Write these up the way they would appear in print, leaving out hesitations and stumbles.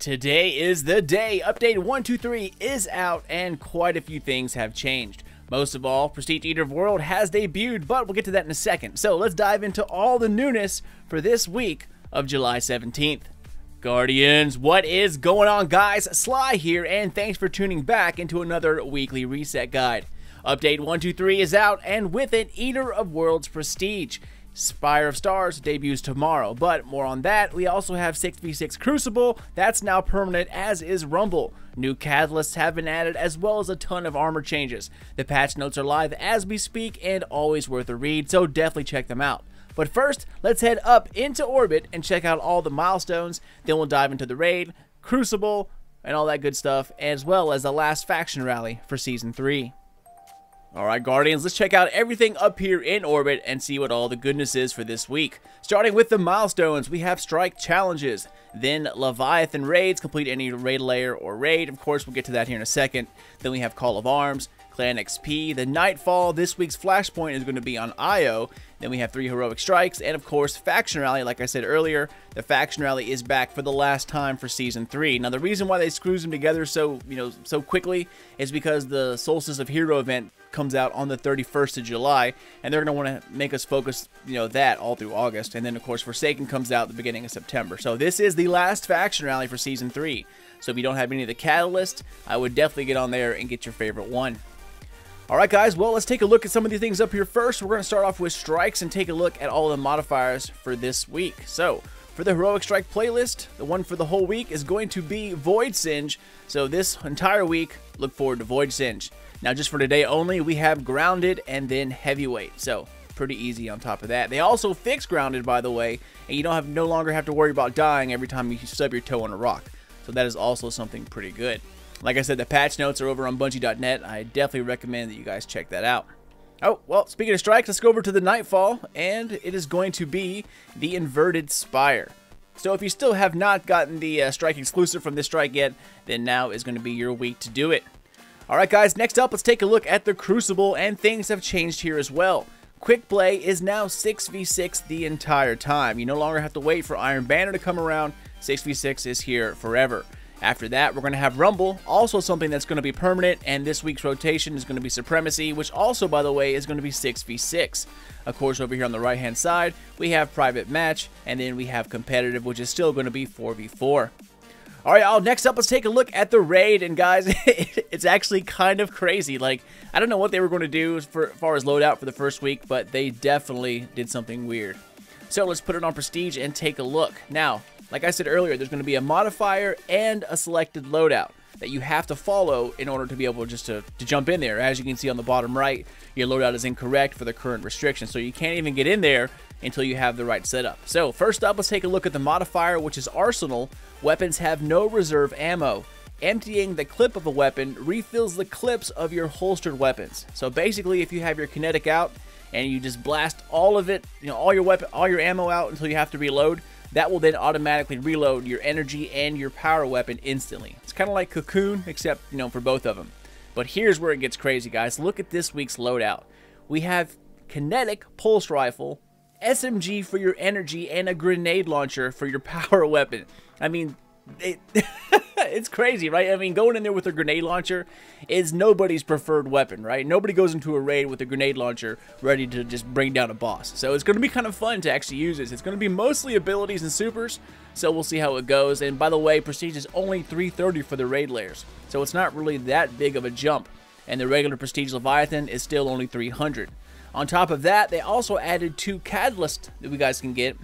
Today is the day. Update 123 is out and quite a few things have changed. Most of all, Prestige Eater of World has debuted, but we'll get to that in a second. So let's dive into all the newness for this week of July 17th. Guardians, what is going on, guys? Sly here, and thanks for tuning back into another weekly reset guide. Update 123 is out, and with it, Eater of Worlds Prestige. Spire of Stars debuts tomorrow, but more on that. We also have 6v6 Crucible, that's now permanent, as is Rumble. New catalysts have been added, as well as a ton of armor changes. The patch notes are live as we speak and always worth a read, so definitely check them out. But first, let's head up into orbit and check out all the milestones, then we'll dive into the raid, Crucible, and all that good stuff, as well as the last faction rally for Season 3. Alright, Guardians, let's check out everything up here in orbit and see what all the goodness is for this week. Starting with the milestones, we have strike challenges, then Leviathan raids, complete any Raid Lair or raid. Of course, we'll get to that here in a second. Then we have Call of Arms, Clan XP, the Nightfall. This week's Flashpoint is going to be on IO. Then we have 3 heroic strikes, and of course, Faction Rally. Like I said earlier, the Faction Rally is back for the last time for Season 3. Now, the reason why they screws them together so quickly is because the Solstice of Hero event comes out on the 31st of July, and they're going to want to make us focus, that all through August. And then, of course, Forsaken comes out at the beginning of September. So this is the last Faction Rally for Season 3. So if you don't have any of the catalysts, I would definitely get on there and get your favorite one. Alright guys, well, let's take a look at some of the things up here first. We're going to start off with strikes and take a look at all the modifiers for this week. So, for the Heroic Strike playlist, the one for the whole week is going to be Void Singe. So this entire week, look forward to Void Singe. Now just for today only, we have Grounded and then Heavyweight. So, pretty easy on top of that. They also fix Grounded, by the way, and you no longer have to worry about dying every time you stub your toe on a rock. So that is also something pretty good. Like I said, the patch notes are over on Bungie.net. I definitely recommend that you guys check that out. Oh, well, speaking of strikes, let's go over to the Nightfall, and it is going to be the Inverted Spire. So if you still have not gotten the strike exclusive from this strike yet, then now is going to be your week to do it. Alright guys, next up, let's take a look at the Crucible, and things have changed here as well. Quick Play is now 6v6 the entire time. You no longer have to wait for Iron Banner to come around. 6v6 is here forever. After that, we're going to have Rumble, also something that's going to be permanent, and this week's rotation is going to be Supremacy, which also, by the way, is going to be 6v6. Of course, over here on the right-hand side, we have Private Match, and then we have Competitive, which is still going to be 4v4. Alright, next up, let's take a look at the raid, and guys, it's actually kind of crazy. Like, I don't know what they were going to do as far as loadout for the first week, but they definitely did something weird. So let's put it on Prestige and take a look. Now, like I said earlier, there's going to be a modifier and a selected loadout that you have to follow in order to be able just to jump in there. As you can see on the bottom right, your loadout is incorrect for the current restriction, so you can't even get in there until you have the right setup. So first up, let's take a look at the modifier, which is Arsenal. Weapons have no reserve ammo. Emptying the clip of a weapon refills the clips of your holstered weapons. So basically, if you have your kinetic out and you just blast all of it, all your ammo out until you have to reload, that will then automatically reload your energy and your power weapon instantly. It's kind of like Cocoon, except, for both of them. But here's where it gets crazy, guys. Look at this week's loadout. We have Kinetic Pulse Rifle, SMG for your energy, and a grenade launcher for your power weapon. I mean, it's crazy, right? I mean, going in there with a grenade launcher is nobody's preferred weapon, right? Nobody goes into a raid with a grenade launcher ready to just bring down a boss. So it's going to be kind of fun to actually use this. It's going to be mostly abilities and supers, so we'll see how it goes. And by the way, Prestige is only 330 for the Raid Lairs, so it's not really that big of a jump. And the regular Prestige Leviathan is still only 300. On top of that, they also added 2 catalysts that we guys can get,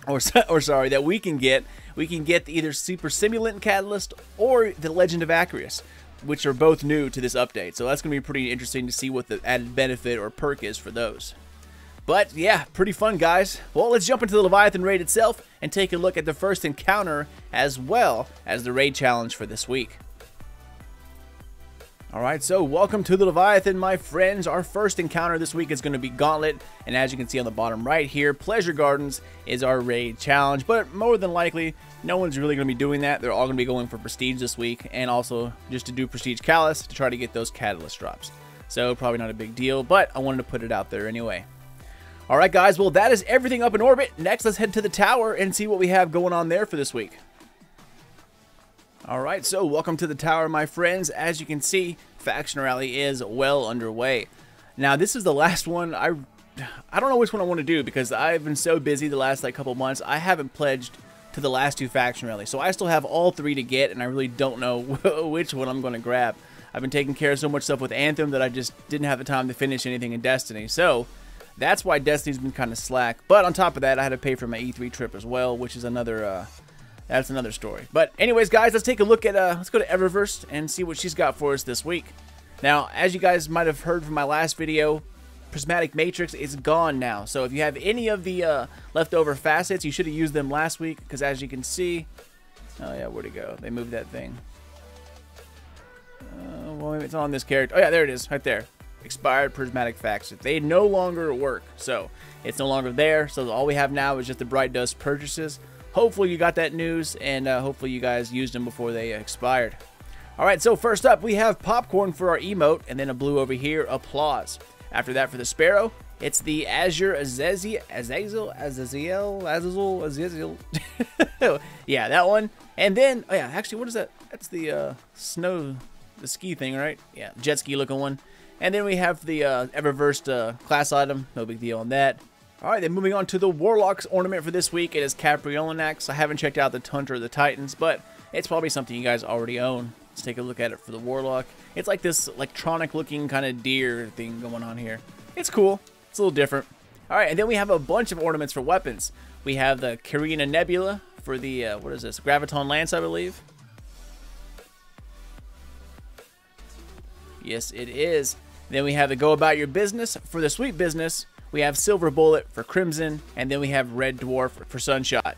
that we can get. We can get either Super Simulant Catalyst or the Legend of Acreus, which are both new to this update. So that's going to be pretty interesting to see what the added benefit or perk is for those. But yeah, pretty fun, guys. Well, let's jump into the Leviathan raid itself and take a look at the first encounter as well as the raid challenge for this week. Alright, so welcome to the Leviathan, my friends. Our first encounter this week is going to be Gauntlet, and as you can see on the bottom right here, Pleasure Gardens is our raid challenge, but more than likely, no one's really going to be doing that. They're all going to be going for Prestige this week, and also just to do Prestige Callus to try to get those Catalyst drops. So, probably not a big deal, but I wanted to put it out there anyway. Alright guys, well that is everything up in orbit. Next, let's head to the tower and see what we have going on there for this week. Alright, so welcome to the tower, my friends. As you can see, Faction Rally is well underway. Now, this is the last one. I don't know which one I want to do because I've been so busy the last couple months. I haven't pledged to the last 2 Faction Rallies, so I still have all 3 to get, and I really don't know which one I'm going to grab. I've been taking care of so much stuff with Anthem that I just didn't have the time to finish anything in Destiny, so that's why Destiny's been kind of slack. But on top of that, I had to pay for my E3 trip as well, which is another that's another story. But anyways, guys, let's take a look at let's go to Eververse and see what she's got for us this week. Now, as you guys might have heard from my last video, Prismatic Matrix is gone now. So if you have any of the leftover facets, you should have used them last week, because as you can see, oh yeah, where'd it go? They moved that thing. Well, maybe it's on this character. Oh yeah, there it is, right there. Expired Prismatic Facets. They no longer work, so it's no longer there. So all we have now is just the Bright Dust purchases. Hopefully you got that news, and hopefully you guys used them before they expired. Alright, so first up, we have Popcorn for our emote, and then a blue over here, Applause. After that, for the Sparrow, it's the Azure Azazel. Yeah, that one. And then, oh yeah, actually, what is that? That's the the ski thing, right? Yeah, jet ski looking one. And then we have the Eververse class item. No big deal on that. Alright, then moving on to the Warlock's ornament for this week. It is Capriolanax. I haven't checked out the Tundra or the Titans, but it's probably something you guys already own. Let's take a look at it for the Warlock. It's like this electronic looking kind of deer thing going on here. It's cool. It's a little different. Alright, and then we have a bunch of ornaments for weapons. We have the Carina Nebula for the, what is this? Graviton Lance, I believe. Yes, it is. Then we have the Go About Your Business for the Sweet Business. We have Silver Bullet for Crimson, and then we have Red Dwarf for Sunshot.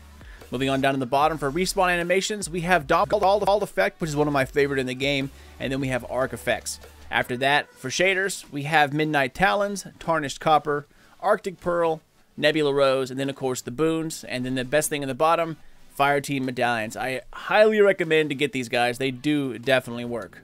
Moving on down to the bottom for respawn animations, we have All Effect, which is one of my favorite in the game, and then we have Arc Effects. After that, for shaders, we have Midnight Talons, Tarnished Copper, Arctic Pearl, Nebula Rose, and then of course the boons, and then the best thing in the bottom, Fire Team Medallions. I highly recommend to get these guys. They do definitely work.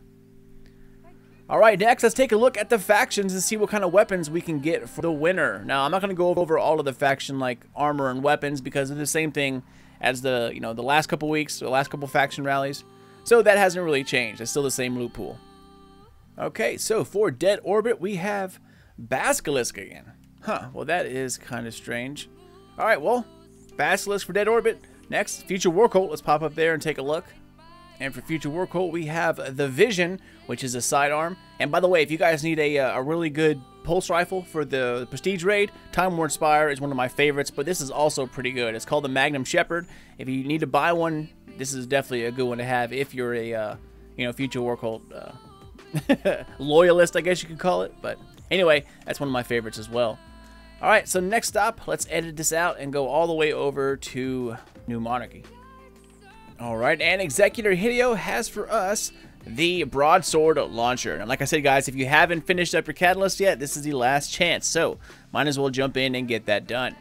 Alright, next let's take a look at the factions and see what kind of weapons we can get for the winner. Now, I'm not going to go over all of the faction armor and weapons because it's the same thing as the last couple weeks, the last couple faction rallies. So that hasn't really changed. It's still the same loot pool. Okay, so for Dead Orbit, we have Basilisk again. Huh, well that is kind of strange. Alright, well, Basilisk for Dead Orbit. Next, Future War Cult. Let's pop up there and take a look. And for Future War Cult, we have the Vision, which is a sidearm. And by the way, if you guys need a really good pulse rifle for the Prestige Raid, Time Worn Spire is one of my favorites, but this is also pretty good. It's called the Magnum Shepherd. If you need to buy one, this is definitely a good one to have if you're a Future War Cult loyalist, I guess you could call it. But anyway, that's one of my favorites as well. Alright, so next stop, let's edit this out and go all the way over to New Monarchy. Alright, and Executor Hideo has for us the Broadsword Launcher. And like I said, guys, if you haven't finished up your catalyst yet, this is the last chance. So, might as well jump in and get that done.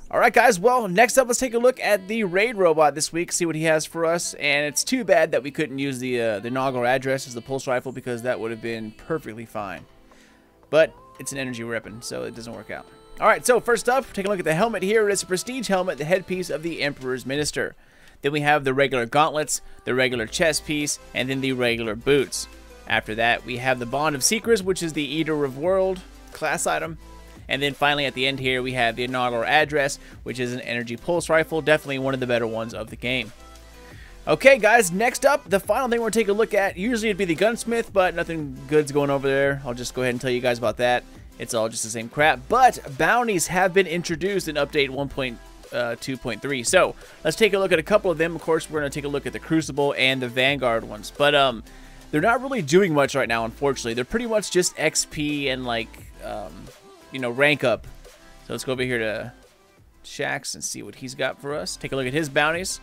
Alright, guys, well, next up, let's take a look at the Raid Robot this week, see what he has for us. And it's too bad that we couldn't use the inaugural address as the pulse rifle, because that would have been perfectly fine. But it's an energy weapon, so it doesn't work out. Alright, so first up, take a look at the helmet here. It's a Prestige helmet, the headpiece of the Emperor's Minister. Then we have the regular gauntlets, the regular chest piece, and then the regular boots. After that, we have the Bond of Secrets, which is the Eater of World class item. And then finally at the end here, we have the inaugural address, which is an energy pulse rifle, definitely one of the better ones of the game. Okay, guys, next up, the final thing we're going to take a look at, usually it'd be the Gunsmith, but nothing good's going over there. I'll just go ahead and tell you guys about that. It's all just the same crap, but bounties have been introduced in update 1.2.3. So let's take a look at a couple of them. Of course, we're going to take a look at the Crucible and the Vanguard ones, but they're not really doing much right now, unfortunately. They're pretty much just XP and rank up. So let's go over here to Shax and see what he's got for us. Take a look at his bounties.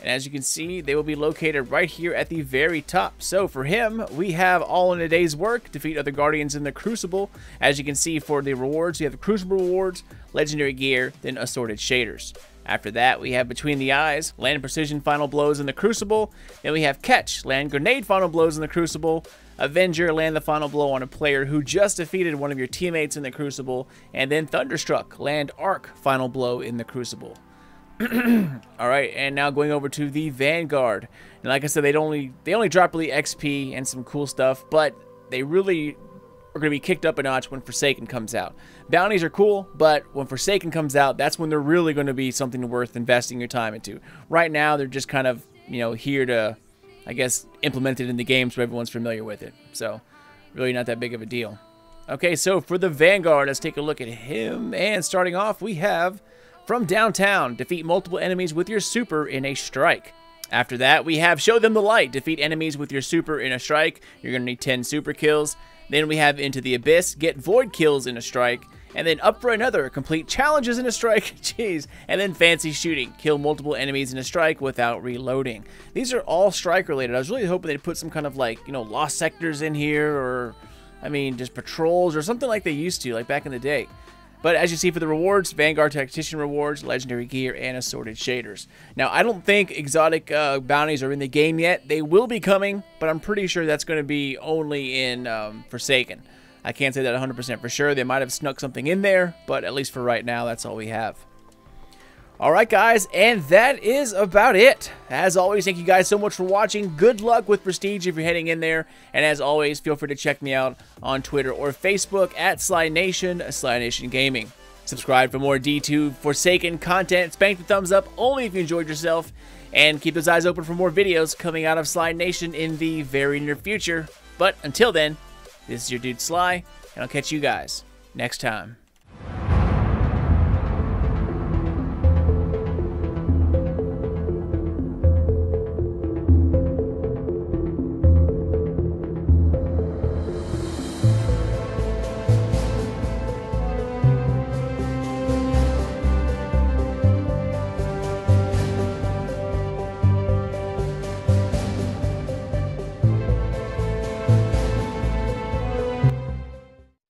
And as you can see, they will be located right here at the very top. So for him, we have all in a day's work, defeat other Guardians in the Crucible. As you can see, for the rewards, we have the Crucible rewards, legendary gear, then assorted shaders. After that, we have Between the Eyes, land precision final blows in the Crucible. Then we have Catch, land grenade final blows in the Crucible. Avenger, land the final blow on a player who just defeated one of your teammates in the Crucible. And then Thunderstruck, land arc final blow in the Crucible. All right, and now going over to the Vanguard. And like I said, they only drop really XP and some cool stuff, but they really are going to be kicked up a notch when Forsaken comes out. Bounties are cool, but when Forsaken comes out, that's when they're really going to be something worth investing your time into. Right now, they're just kind of, you know, here to, I guess, implement it in the game so everyone's familiar with it. So, really not that big of a deal. Okay, so for the Vanguard, let's take a look at him. And starting off, we have from downtown, defeat multiple enemies with your super in a strike. After that, we have show them the light. Defeat enemies with your super in a strike. You're going to need 10 super kills. Then we have into the abyss, get void kills in a strike. And then up for another, complete challenges in a strike. Jeez. And then fancy shooting, kill multiple enemies in a strike without reloading. These are all strike related. I was really hoping they'd put some kind of, like, you know, lost sectors in here, or I mean, just patrols or something like they used to, like back in the day. But as you see for the rewards, Vanguard Tactician rewards, legendary gear, and assorted shaders. Now, I don't think exotic bounties are in the game yet. They will be coming, but I'm pretty sure that's going to be only in Forsaken. I can't say that 100% for sure. They might have snuck something in there, but at least for right now, that's all we have. Alright guys, and that is about it. As always, thank you guys so much for watching. Good luck with Prestige if you're heading in there. And as always, feel free to check me out on Twitter or Facebook at Sly Nation, Sly Nation Gaming. Subscribe for more D2 Forsaken content. Spank the thumbs up only if you enjoyed yourself. And keep those eyes open for more videos coming out of Sly Nation in the very near future. But until then, this is your dude Sly, and I'll catch you guys next time.